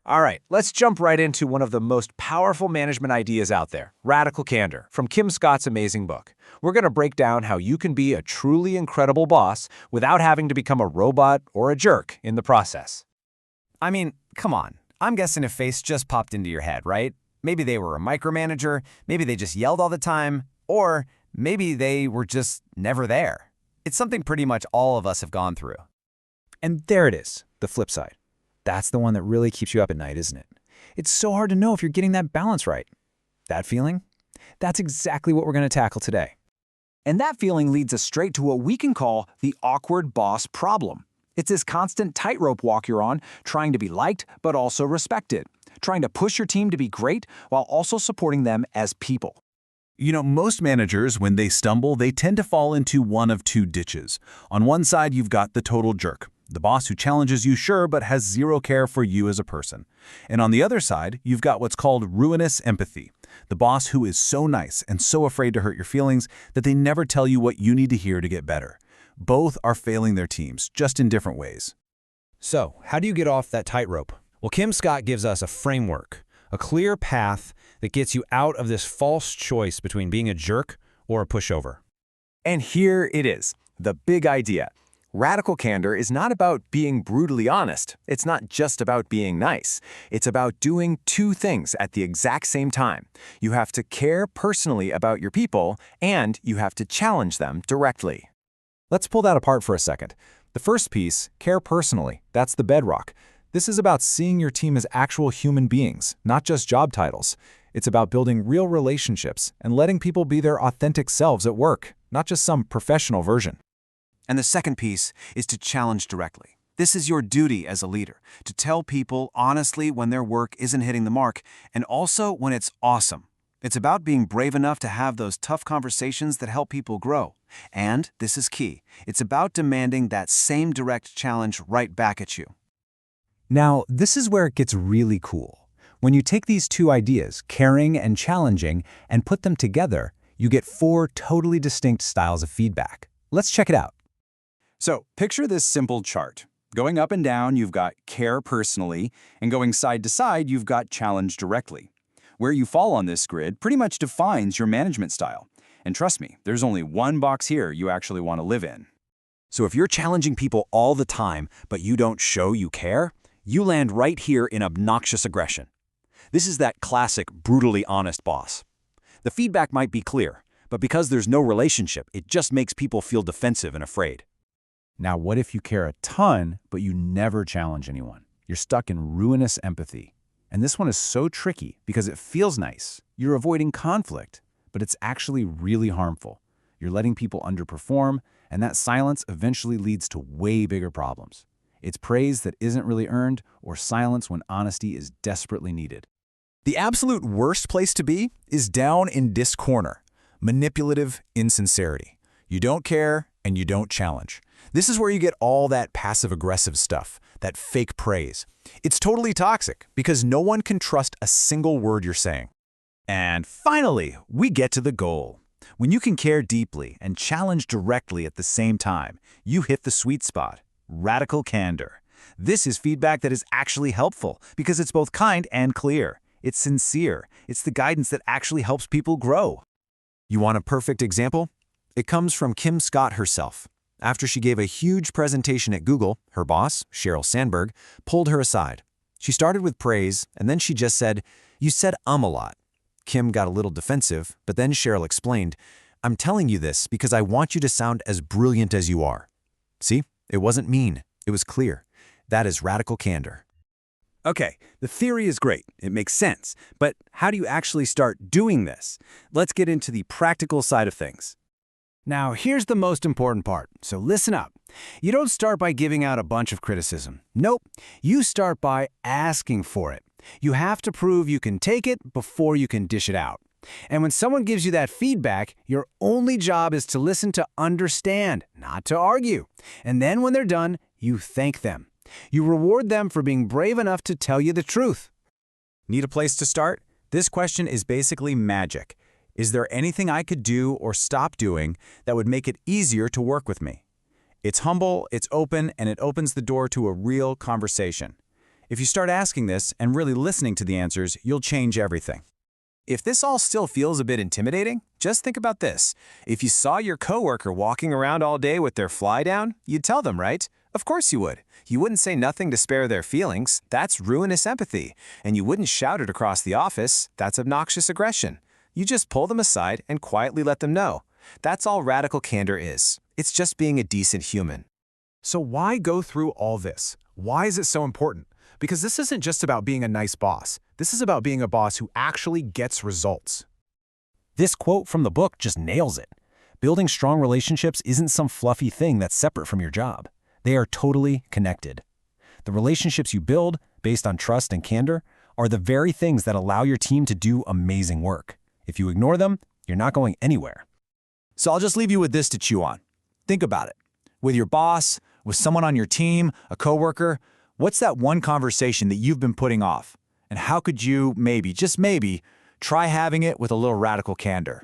All right, let's jump right into one of the most powerful management ideas out there, radical candor, from Kim Scott's amazing book. We're going to break down how you can be a truly incredible boss without having to become a robot or a jerk in the process. I mean, come on. I'm guessing a face just popped into your head, right? Maybe they were a micromanager, maybe they just yelled all the time, or maybe they were just never there. It's something pretty much all of us have gone through. And there it is, the flip side. That's the one that really keeps you up at night, isn't it? It's so hard to know if you're getting that balance right. That feeling? That's exactly what we're going to tackle today. And that feeling leads us straight to what we can call the awkward boss problem. It's this constant tightrope walk you're on, trying to be liked but also respected, trying to push your team to be great while also supporting them as people. Most managers, when they stumble, they tend to fall into one of two ditches. On one side, you've got the total jerk, the boss who challenges you, sure, but has zero care for you as a person. And on the other side, you've got what's called ruinous empathy, the boss who is so nice and so afraid to hurt your feelings that they never tell you what you need to hear to get better. Both are failing their teams, just in different ways. So, how do you get off that tightrope? Well, Kim Scott gives us a framework, a clear path that gets you out of this false choice between being a jerk or a pushover. And here it is, the big idea. Radical candor is not about being brutally honest. It's not just about being nice. It's about doing two things at the exact same time. You have to care personally about your people, and you have to challenge them directly. Let's pull that apart for a second. The first piece, care personally, that's the bedrock. This is about seeing your team as actual human beings, not just job titles. It's about building real relationships and letting people be their authentic selves at work, not just some professional version. And the second piece is to challenge directly. This is your duty as a leader, to tell people honestly when their work isn't hitting the mark, and also when it's awesome. It's about being brave enough to have those tough conversations that help people grow. And, this is key, it's about demanding that same direct challenge right back at you. Now, this is where it gets really cool. When you take these two ideas, caring and challenging, and put them together, you get 4 totally distinct styles of feedback. Let's check it out. So, picture this simple chart. Going up and down, you've got care personally, and going side to side, you've got challenge directly. Where you fall on this grid pretty much defines your management style. And trust me, there's only one box here you actually want to live in. So if you're challenging people all the time, but you don't show you care, you land right here in obnoxious aggression. This is that classic, brutally honest boss. The feedback might be clear, but because there's no relationship, it just makes people feel defensive and afraid. Now, what if you care a ton, but you never challenge anyone? You're stuck in ruinous empathy. And this one is so tricky because it feels nice. You're avoiding conflict, but it's actually really harmful. You're letting people underperform, and that silence eventually leads to way bigger problems. It's praise that isn't really earned, or silence when honesty is desperately needed. The absolute worst place to be is down in this corner, manipulative insincerity. You don't care and you don't challenge. This is where you get all that passive-aggressive stuff, that fake praise. It's totally toxic because no one can trust a single word you're saying. And finally, we get to the goal. When you can care deeply and challenge directly at the same time, you hit the sweet spot, radical candor. This is feedback that is actually helpful because it's both kind and clear. It's sincere. It's the guidance that actually helps people grow. You want a perfect example? It comes from Kim Scott herself. After she gave a huge presentation at Google, her boss, Sheryl Sandberg, pulled her aside. She started with praise, and then she just said, "You said a lot." Kim got a little defensive, but then Sheryl explained, "I'm telling you this because I want you to sound as brilliant as you are." See, it wasn't mean. It was clear. That is radical candor. Okay, the theory is great. It makes sense. But how do you actually start doing this? Let's get into the practical side of things. Now, here's the most important part, so listen up. You don't start by giving out a bunch of criticism. Nope, you start by asking for it. You have to prove you can take it before you can dish it out. And when someone gives you that feedback, your only job is to listen to understand, not to argue. And then when they're done, you thank them. You reward them for being brave enough to tell you the truth. Need a place to start? This question is basically magic. Is there anything I could do or stop doing that would make it easier to work with me? It's humble, it's open, and it opens the door to a real conversation. If you start asking this and really listening to the answers, you'll change everything. If this all still feels a bit intimidating, just think about this. If you saw your coworker walking around all day with their fly down, you'd tell them, right? Of course you would. You wouldn't say nothing to spare their feelings. That's ruinous empathy. And you wouldn't shout it across the office. That's obnoxious aggression. You just pull them aside and quietly let them know. That's all radical candor is. It's just being a decent human. So why go through all this? Why is it so important? Because this isn't just about being a nice boss. This is about being a boss who actually gets results. This quote from the book just nails it. Building strong relationships isn't some fluffy thing that's separate from your job. They are totally connected. The relationships you build, based on trust and candor, are the very things that allow your team to do amazing work. If you ignore them, you're not going anywhere. So I'll just leave you with this to chew on. Think about it. With your boss, with someone on your team, a coworker, what's that one conversation that you've been putting off? And how could you maybe, just maybe, try having it with a little radical candor?